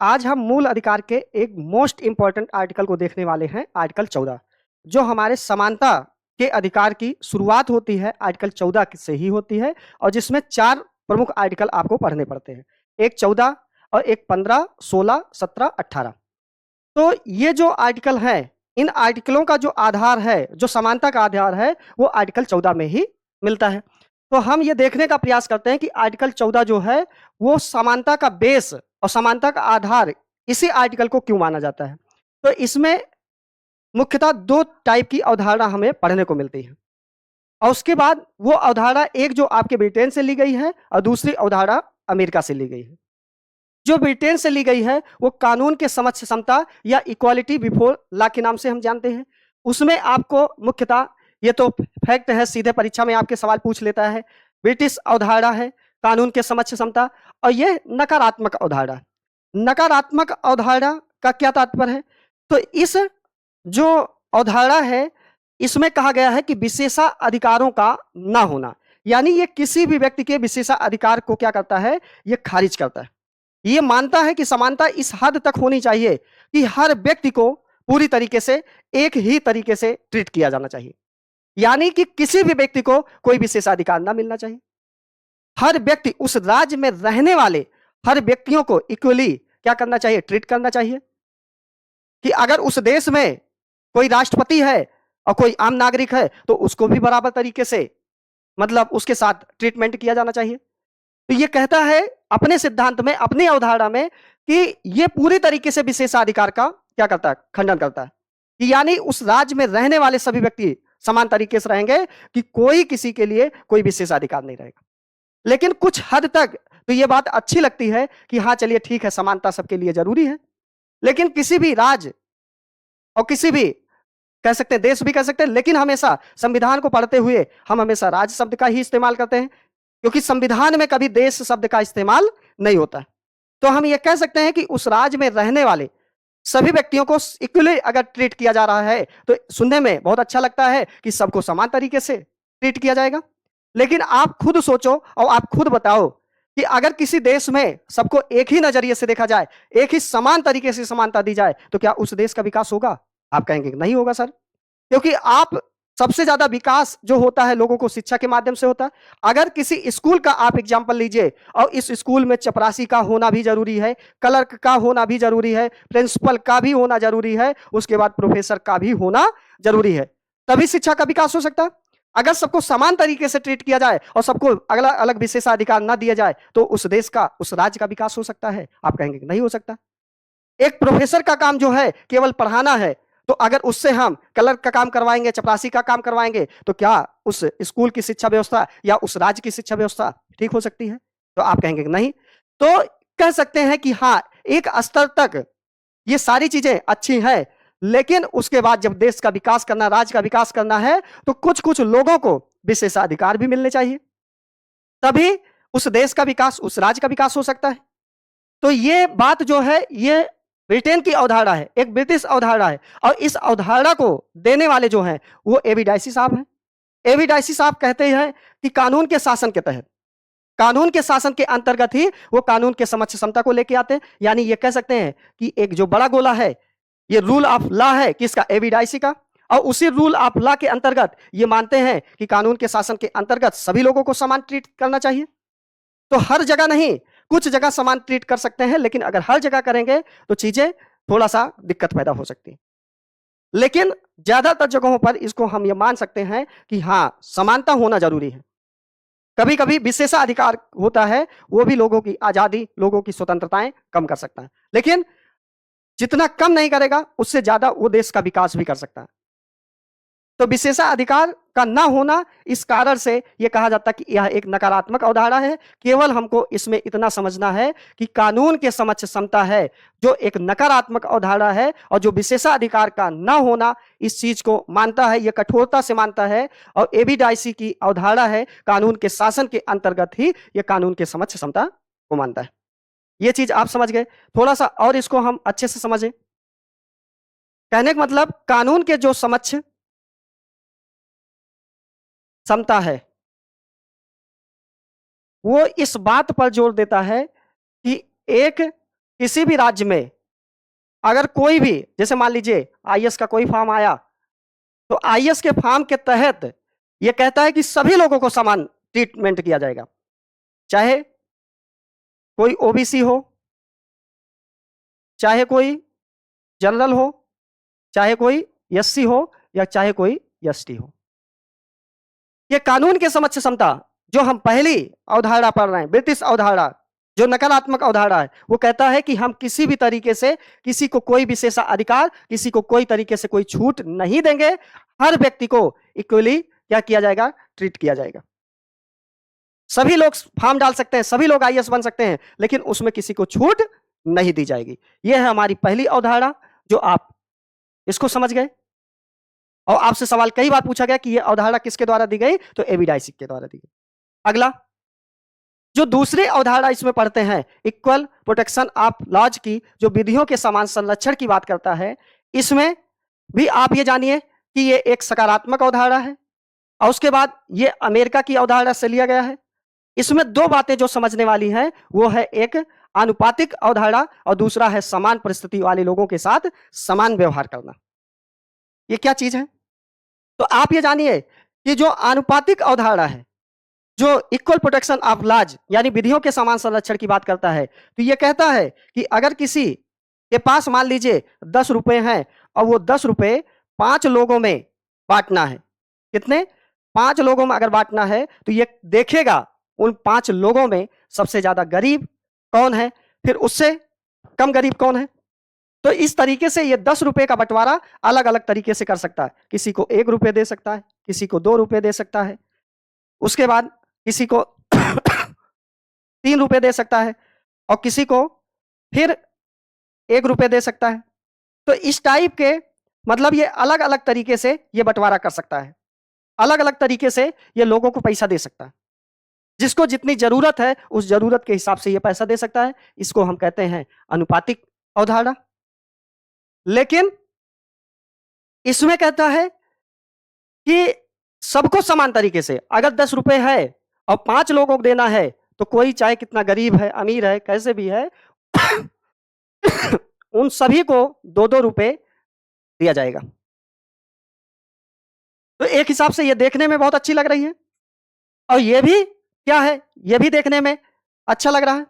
आज हम मूल अधिकार के एक मोस्ट इंपॉर्टेंट आर्टिकल को देखने वाले हैं, आर्टिकल 14, जो हमारे समानता के अधिकार की शुरुआत होती है आर्टिकल 14 से ही होती है और जिसमें 4 प्रमुख आर्टिकल आपको पढ़ने पड़ते हैं। एक 14 और एक 15, 16, 17, 18। तो ये जो आर्टिकल हैं, इन आर्टिकलों का जो आधार है, जो समानता का आधार है, वो आर्टिकल 14 में ही मिलता है। तो हम ये देखने का प्रयास करते हैं कि आर्टिकल 14 जो है, वो समानता का बेस और समानता का आधार इसी आर्टिकल को क्यों माना जाता है। तो इसमें मुख्यतः 2 टाइप की अवधारणा हमें पढ़ने को मिलती है और उसके बाद वो अवधारणा एक जो आपके ब्रिटेन से ली गई है और दूसरी अवधारणा अमेरिका से ली गई है। जो ब्रिटेन से ली गई है वो कानून के समक्ष समता या इक्वालिटी बिफोर लॉ के नाम से हम जानते हैं। उसमें आपको मुख्यतः ये तो फैक्ट है, सीधे परीक्षा में आपके सवाल पूछ लेता है। ब्रिटिश अवधारणा है कानून के समक्ष समता और ये नकारात्मक अवधारणा। नकारात्मक अवधारणा का क्या तात्पर्य है? तो इस जो अवधारणा है इसमें कहा गया है कि विशेषाधिकारों का ना होना, यानी ये किसी भी व्यक्ति के विशेषाधिकार को क्या करता है, ये खारिज करता है। ये मानता है कि समानता इस हद तक होनी चाहिए कि हर व्यक्ति को पूरी तरीके से एक ही तरीके से ट्रीट किया जाना चाहिए, यानी कि किसी भी व्यक्ति को कोई विशेषाधिकार ना मिलना चाहिए। हर व्यक्ति उस राज्य में रहने वाले हर व्यक्तियों को इक्वली क्या करना चाहिए, ट्रीट करना चाहिए। कि अगर उस देश में कोई राष्ट्रपति है और कोई आम नागरिक है तो उसको भी बराबर तरीके से मतलब उसके साथ ट्रीटमेंट किया जाना चाहिए। तो ये कहता है अपने सिद्धांत में, अपनी अवधारणा में कि ये पूरी तरीके से विशेषाधिकार का क्या करता है, खंडन करता है कि यानी उस राज्य में रहने वाले सभी व्यक्ति समान तरीके से रहेंगे कि कोई किसी के लिए कोई विशेषाधिकार नहीं रहेगा। लेकिन कुछ हद तक तो ये बात अच्छी लगती है कि हाँ चलिए ठीक है, समानता सबके लिए जरूरी है। लेकिन किसी भी राज्य और किसी भी कह सकते हैं देश भी कह सकते हैं, लेकिन हमेशा संविधान को पढ़ते हुए हम हमेशा राज्य शब्द का ही इस्तेमाल करते हैं क्योंकि संविधान में कभी देश शब्द का इस्तेमाल नहीं होता। तो हम ये कह सकते हैं कि उस राज्य में रहने वाले सभी व्यक्तियों को इक्वली अगर ट्रीट किया जा रहा है तो सुनने में बहुत अच्छा लगता है कि सबको समान तरीके से ट्रीट किया जाएगा। लेकिन आप खुद सोचो और आप खुद बताओ कि अगर किसी देश में सबको एक ही नजरिए से देखा जाए, एक ही समान तरीके से समानता दी जाए, तो क्या उस देश का विकास होगा? आप कहेंगे नहीं होगा सर, क्योंकि आप सबसे ज्यादा विकास जो होता है लोगों को शिक्षा के माध्यम से होता है। अगर किसी स्कूल का आप एग्जाम्पल लीजिए और इस स्कूल में चपरासी का होना भी जरूरी है, क्लर्क का होना भी जरूरी है, प्रिंसिपल का भी होना जरूरी है, उसके बाद प्रोफेसर का भी होना जरूरी है, तभी शिक्षा का विकास हो सकता है। अगर सबको समान तरीके से ट्रीट किया जाए और सबको अलग अलग विशेषाधिकार ना दिया जाए तो उस देश का, उस राज्य का विकास हो सकता है? आप कहेंगे नहीं हो सकता। एक प्रोफेसर का काम जो है केवल पढ़ाना है, तो अगर उससे हम क्लर्क का काम करवाएंगे, चपरासी का काम करवाएंगे, तो क्या उस स्कूल की शिक्षा व्यवस्था या उस राज्य की शिक्षा व्यवस्था ठीक हो सकती है? तो आप कहेंगे नहीं। तो कह सकते हैं कि हाँ, एक स्तर तक ये सारी चीजें अच्छी हैं, लेकिन उसके बाद जब देश का विकास करना, राज्य का विकास करना है, तो कुछ कुछ लोगों को विशेषाधिकार भी मिलने चाहिए, तभी उस देश का विकास, उस राज्य का विकास हो सकता है। तो ये बात जो है ये ब्रिटेन की अवधारणा है, एक ब्रिटिश अवधारणा है और इस अवधारणा को देने वाले जो हैं वो एबी डाइसी साहब हैं। एबी डाइसी साहब कहते हैं कि कानून के शासन के तहत, कानून के शासन के अंतर्गत ही वो कानून के समक्ष समता को लेके आते हैं। यानी ये कह सकते हैं कि एक जो बड़ा गोला है, ये रूल ऑफ लॉ है किसका? एबी डाइसी का। और उसी रूल ऑफ लॉ के अंतर्गत ये मानते हैं कि कानून के शासन के अंतर्गत सभी लोगों को समान ट्रीट करना चाहिए। तो हर जगह नहीं, कुछ जगह समान ट्रीट कर सकते हैं, लेकिन अगर हर जगह करेंगे तो चीजें थोड़ा सा दिक्कत पैदा हो सकती है। लेकिन ज्यादातर जगहों पर इसको हम ये मान सकते हैं कि हाँ, समानता होना जरूरी है। कभी कभी विशेषाधिकार होता है, वो भी लोगों की आजादी, लोगों की स्वतंत्रताएं कम कर सकता है, लेकिन जितना कम नहीं करेगा उससे ज्यादा वो देश का विकास भी कर सकता है। तो विशेषाधिकार का ना होना, इस कारण से यह कहा जाता है कि यह एक नकारात्मक अवधारणा है। केवल हमको इसमें इतना समझना है कि कानून के समक्ष समता है जो एक नकारात्मक अवधारणा है, और जो विशेषाधिकार का ना होना इस चीज को मानता है, यह कठोरता से मानता है। और एबी डाइसी की अवधारणा है कानून के शासन के अंतर्गत ही यह कानून के समक्ष समता को मानता है। यह चीज आप समझ गए। थोड़ा सा और इसको हम अच्छे से समझें। कहने का मतलब कानून के जो समक्ष समता है वो इस बात पर जोर देता है कि एक किसी भी राज्य में अगर कोई भी, जैसे मान लीजिए आईएएस का कोई फॉर्म आया, तो आईएएस के फॉर्म के तहत यह कहता है कि सभी लोगों को समान ट्रीटमेंट किया जाएगा, चाहे कोई ओबीसी हो, चाहे कोई जनरल हो, चाहे कोई एससी हो, या चाहे कोई एसटी हो। ये कानून के समक्ष समता जो हम पहली अवधारणा पढ़ रहे हैं, ब्रिटिश अवधारणा, जो नकारात्मक अवधारणा है, वो कहता है कि हम किसी भी तरीके से किसी को कोई विशेषाधिकार, किसी को कोई तरीके से कोई छूट नहीं देंगे। हर व्यक्ति को इक्वली क्या किया जाएगा, ट्रीट किया जाएगा। सभी लोग फॉर्म डाल सकते हैं, सभी लोग आईएएस बन सकते हैं, लेकिन उसमें किसी को छूट नहीं दी जाएगी। यह है हमारी पहली अवधारणा, जो आप इसको समझ गए। और आपसे सवाल कई बार पूछा गया कि यह अवधारणा किसके द्वारा दी गई, तो एबी डायसिक के द्वारा दी गई। अगला जो दूसरी अवधारणा इसमें पढ़ते हैं, इक्वल प्रोटेक्शन ऑफ लॉज की, जो विधियों के समान संरक्षण की बात करता है, इसमें भी आप ये जानिए कि ये एक सकारात्मक अवधारणा है। और उसके बाद ये अमेरिका की अवधारणा से लिया गया है। इसमें दो बातें जो समझने वाली हैं, वो है एक आनुपातिक अवधारणा और दूसरा है समान परिस्थिति वाले लोगों के साथ समान व्यवहार करना। ये क्या चीज है? तो आप ये जानिए कि जो आनुपातिक अवधारणा है, जो इक्वल प्रोटेक्शन ऑफ लॉज यानी विधियों के समान संरक्षण की बात करता है, तो ये कहता है कि अगर किसी के पास मान लीजिए 10 रुपए हैं और वो 10 रुपए 5 लोगों में बांटना है, कितने? 5 लोगों में अगर बांटना है, तो ये देखेगा उन 5 लोगों में सबसे ज्यादा गरीब कौन है, फिर उससे कम गरीब कौन है। तो इस तरीके से ये 10 रुपए का बंटवारा अलग अलग तरीके से कर सकता है। किसी को 1 रुपए दे सकता है, किसी को 2 रुपए दे सकता है, उसके बाद किसी को 3 रुपए दे सकता है, और किसी को फिर 1 रुपए दे सकता है। तो इस टाइप के मतलब ये अलग अलग तरीके से ये बंटवारा कर सकता है, अलग अलग तरीके से ये लोगों को पैसा दे सकता है। जिसको जितनी जरूरत है उस जरूरत के हिसाब से ये पैसा दे सकता है। इसको हम कहते हैं अनुपातिक अवधारणा। लेकिन इसमें कहता है कि सबको समान तरीके से, अगर 10 रुपए है और 5 लोगों को देना है, तो कोई चाहे कितना गरीब है, अमीर है, कैसे भी है, उन सभी को 2-2 रुपए दिया जाएगा। तो एक हिसाब से ये देखने में बहुत अच्छी लग रही है, और ये भी क्या है, ये भी देखने में अच्छा लग रहा है।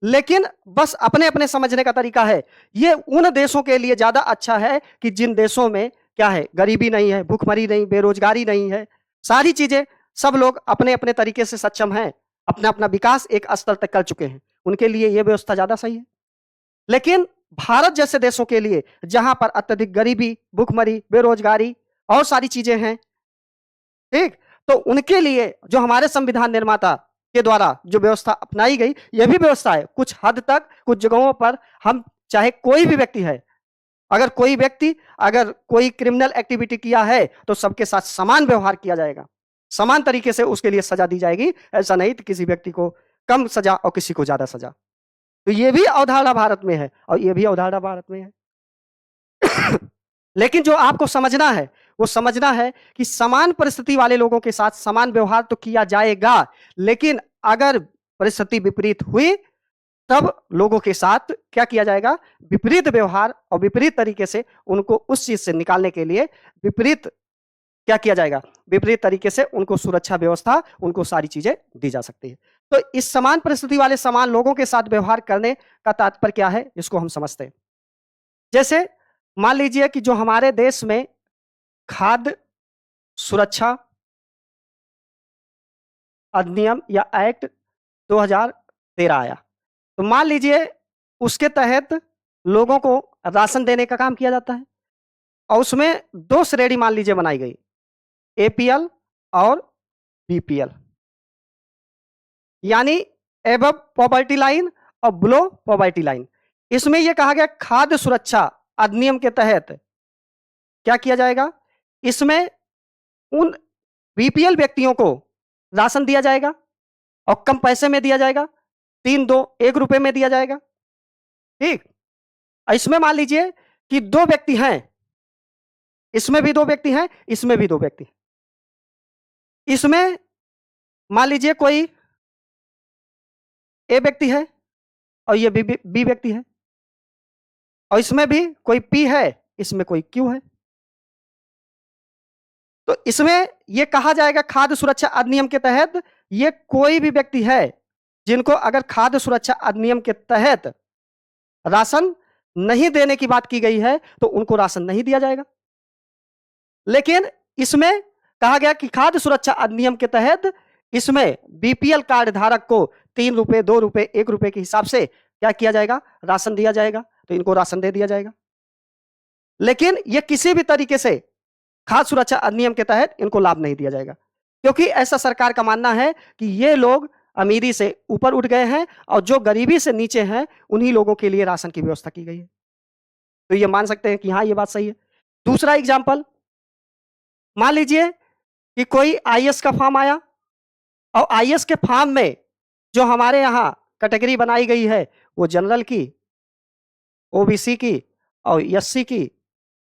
लेकिन बस अपने अपने समझने का तरीका है। ये उन देशों के लिए ज्यादा अच्छा है कि जिन देशों में क्या है, गरीबी नहीं है, भूखमरी नहीं, बेरोजगारी नहीं है, सारी चीजें, सब लोग अपने अपने तरीके से सक्षम हैं, अपना अपना विकास एक स्तर तक कर चुके हैं, उनके लिए यह व्यवस्था ज्यादा सही है। लेकिन भारत जैसे देशों के लिए, जहां पर अत्यधिक गरीबी, भूखमरी, बेरोजगारी और सारी चीजें हैं, ठीक, तो उनके लिए जो हमारे संविधान निर्माता के द्वारा जो व्यवस्था अपनाई गई, यह भी व्यवस्था है कुछ हद तक। कुछ जगहों पर हम चाहे कोई भी व्यक्ति है, अगर कोई व्यक्ति अगर कोई क्रिमिनल एक्टिविटी किया है, तो सबके साथ समान व्यवहार किया जाएगा, समान तरीके से उसके लिए सजा दी जाएगी। ऐसा नहीं कि किसी व्यक्ति को कम सजा और किसी को ज्यादा सजा। तो यह भी अवधारणा भारत में है, और यह भी अवधारणा भारत में है। लेकिन जो आपको समझना है, वो समझना है कि समान परिस्थिति वाले लोगों के साथ समान व्यवहार तो किया जाएगा, लेकिन अगर परिस्थिति विपरीत हुई, तब लोगों के साथ क्या किया जाएगा, विपरीत व्यवहार और विपरीत तरीके से उनको उस चीज से निकालने के लिए विपरीत क्या किया जाएगा, विपरीत तरीके से उनको सुरक्षा व्यवस्था, उनको सारी चीजें दी जा सकती है। तो इस समान परिस्थिति वाले समान लोगों के साथ व्यवहार करने का तात्पर्य क्या है, इसको हम समझते हैं। जैसे मान लीजिए कि जो हमारे देश में खाद्य सुरक्षा अधिनियम या एक्ट 2013 आया, तो मान लीजिए उसके तहत लोगों को राशन देने का काम किया जाता है, और उसमें 2 श्रेणी मान लीजिए बनाई गई, एपीएल और बीपीएल, यानी एबव पॉवर्टी लाइन और बिलो पॉवर्टी लाइन। इसमें यह कहा गया खाद्य सुरक्षा अधिनियम के तहत क्या किया जाएगा, इसमें उन बीपीएल व्यक्तियों को राशन दिया जाएगा और कम पैसे में दिया जाएगा, 1 रुपए में दिया जाएगा, ठीक। इसमें मान लीजिए कि 2 व्यक्ति हैं, इसमें भी 2 व्यक्ति हैं, इसमें भी 2 व्यक्ति हैं। इसमें मान लीजिए कोई ए व्यक्ति है और ये बी व्यक्ति है, और इसमें भी कोई P है, इसमें कोई Q है। तो इसमें ये कहा जाएगा खाद्य सुरक्षा अधिनियम के तहत ये कोई भी व्यक्ति है जिनको अगर खाद्य सुरक्षा अधिनियम के तहत राशन नहीं देने की बात की गई है तो उनको राशन नहीं दिया जाएगा। लेकिन इसमें कहा गया कि खाद्य सुरक्षा अधिनियम के तहत इसमें बीपीएल कार्ड धारक को 3 रुपए, 2 रुपए, 1 रुपए के हिसाब से क्या किया जाएगा, राशन दिया जाएगा। तो इनको राशन दे दिया जाएगा। लेकिन ये किसी भी तरीके से खाद्य सुरक्षा अधिनियम के तहत इनको लाभ नहीं दिया जाएगा, क्योंकि ऐसा सरकार का मानना है कि ये लोग अमीरी से ऊपर उठ गए हैं और जो गरीबी से नीचे हैं उन्हीं लोगों के लिए राशन की व्यवस्था की गई है। तो ये मान सकते हैं कि हाँ, ये बात सही है। दूसरा एग्जाम्पल, मान लीजिए कि कोई आईएएस का फॉर्म आया और आईएएस के फॉर्म में जो हमारे यहाँ कैटेगरी बनाई गई है वो जनरल की, ओबीसी की और एससी की,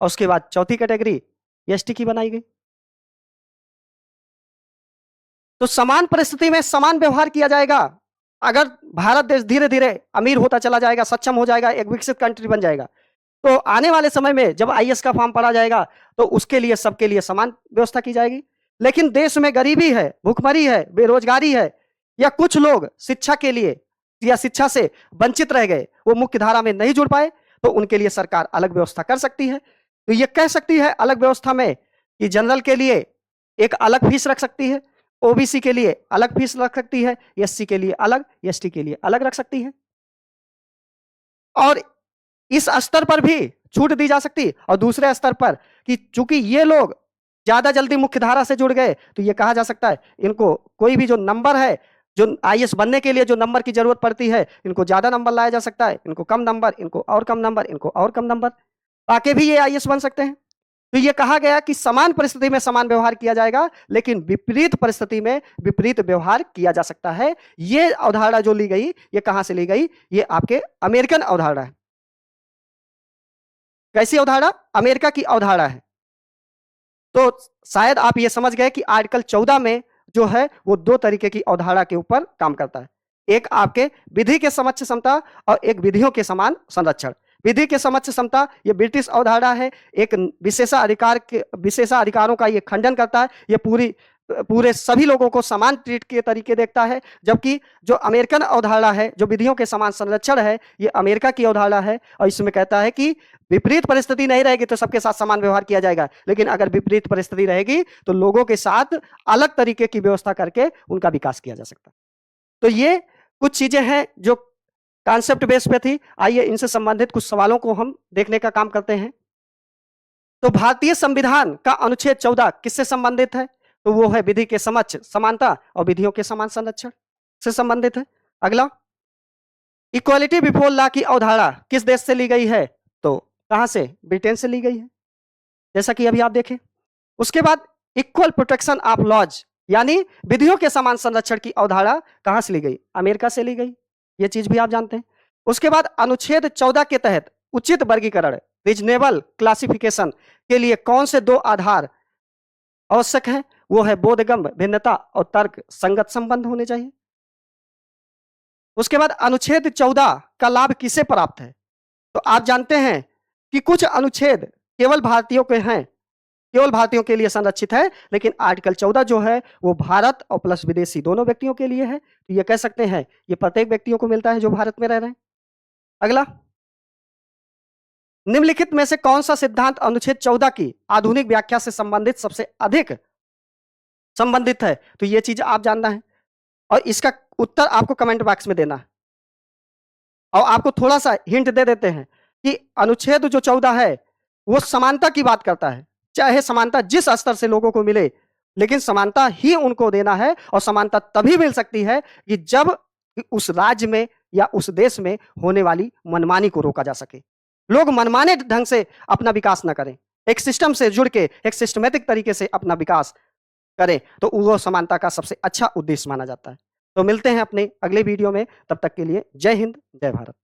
और उसके बाद चौथी कैटेगरी एसटी की बनाई गई। तो समान परिस्थिति में समान व्यवहार किया जाएगा। अगर भारत देश धीरे धीरे अमीर होता चला जाएगा, सक्षम हो जाएगा, एक विकसित कंट्री बन जाएगा, तो आने वाले समय में जब आईएएस का फॉर्म पड़ा जाएगा तो उसके लिए सबके लिए समान व्यवस्था की जाएगी। लेकिन देश में गरीबी है, भूखमरी है, बेरोजगारी है, या कुछ लोग शिक्षा के लिए या शिक्षा से वंचित रह गए, वो मुख्य धारा में नहीं जुड़ पाए, तो उनके लिए सरकार अलग व्यवस्था कर सकती है। तो ये कह सकती है अलग व्यवस्था में कि जनरल के लिए एक अलग फीस रख सकती है, ओबीसी के लिए अलग फीस रख सकती है, एससी के लिए अलग, एसटी के लिए अलग रख सकती है। और इस स्तर पर भी छूट दी जा सकती है। और दूसरे स्तर पर कि चूंकि ये लोग ज्यादा जल्दी मुख्य धारा से जुड़ गए, तो ये कहा जा सकता है इनको कोई भी जो नंबर है, जो आईएएस बनने के लिए जो नंबर की जरूरत पड़ती है, इनको ज्यादा नंबर लाया जा सकता है, इनको कम नंबर, इनको और कम नंबर, इनको और कम नंबर, ताकि भी ये आईएएस बन सकते हैं। तो ये कहा गया कि समान परिस्थिति में समान व्यवहार किया जाएगा, लेकिन विपरीत परिस्थिति में विपरीत व्यवहार किया जा सकता है। ये अवधारणा जो ली गई, ये कहां से ली गई, ये आपके अमेरिकन अवधारणा है। कैसी अवधारणा? अमेरिका की अवधारणा है। तो शायद आप ये समझ गए कि आर्टिकल 14 में जो है वो 2 तरीके की अवधारणा के ऊपर काम करता है। एक आपके विधि के समक्ष समता और एक विधियों के समान संरक्षण। विधि के समक्ष समता ये ब्रिटिश अवधारणा है, एक विशेषाधिकारों का ये खंडन करता है, ये पूरे सभी लोगों को समान ट्रीट के तरीके देखता है। जबकि जो अमेरिकन अवधारणा है, जो विधियों के समान संरक्षण है, ये अमेरिका की अवधारणा है और इसमें कहता है कि विपरीत परिस्थिति नहीं रहेगी तो सबके साथ समान व्यवहार किया जाएगा, लेकिन अगर विपरीत परिस्थिति रहेगी तो लोगों के साथ अलग तरीके की व्यवस्था करके उनका विकास किया जा सकता है। तो ये कुछ चीजें हैं जो कॉन्सेप्ट बेस पे थी। आइए इनसे संबंधित कुछ सवालों को हम देखने का काम करते हैं। तो भारतीय संविधान का अनुच्छेद 14 किससे संबंधित है? तो वो है विधि के समक्ष समानता और विधियों के समान संरक्षण से संबंधित है। अगला, इक्वालिटी बिफोर लॉ की अवधारणा किस देश से ली गई है? तो कहां से? ब्रिटेन से ली गई है, जैसा कि अभी आप देखें। उसके बाद इक्वल प्रोटेक्शन ऑफ लॉज यानी विधियों के समान संरक्षण की अवधारणा कहां से ली गई? अमेरिका से ली गई, ये चीज भी आप जानते हैं। उसके बाद अनुच्छेद 14 के तहत उचित वर्गीकरण रीजनेबल क्लासिफिकेशन के लिए कौन से 2 आधार आवश्यक हैं? वो है बोधगम्य भिन्नता और तर्क संगत संबंध होने चाहिए। उसके बाद अनुच्छेद 14 का लाभ किसे प्राप्त है? तो आप जानते हैं कि कुछ अनुच्छेद केवल भारतीयों के हैं, केवल भारतीयों के लिए संरक्षित है, लेकिन आर्टिकल 14 जो है वो भारत और प्लस विदेशी दोनों व्यक्तियों के लिए है। तो ये कह सकते हैं ये प्रत्येक व्यक्तियों को मिलता है जो भारत में रह रहे हैं। अगला, निम्नलिखित में से कौन सा सिद्धांत अनुच्छेद 14 की आधुनिक व्याख्या से संबंधित सबसे अधिक संबंधित है? तो ये चीज आप जानना है और इसका उत्तर आपको कमेंट बॉक्स में देना है। और आपको थोड़ा सा हिंट दे देते हैं कि अनुच्छेद जो 14 है वो समानता की बात करता है। चाहे समानता जिस स्तर से लोगों को मिले, लेकिन समानता ही उनको देना है। और समानता तभी मिल सकती है कि जब उस राज्य में या उस देश में होने वाली मनमानी को रोका जा सके, लोग मनमाने ढंग से अपना विकास ना करें, एक सिस्टम से जुड़ के एक सिस्टमेटिक तरीके से अपना विकास करें, तो वो समानता का सबसे अच्छा उद्देश्य माना जाता है। तो मिलते हैं अपने अगले वीडियो में, तब तक के लिए जय हिंद, जय भारत।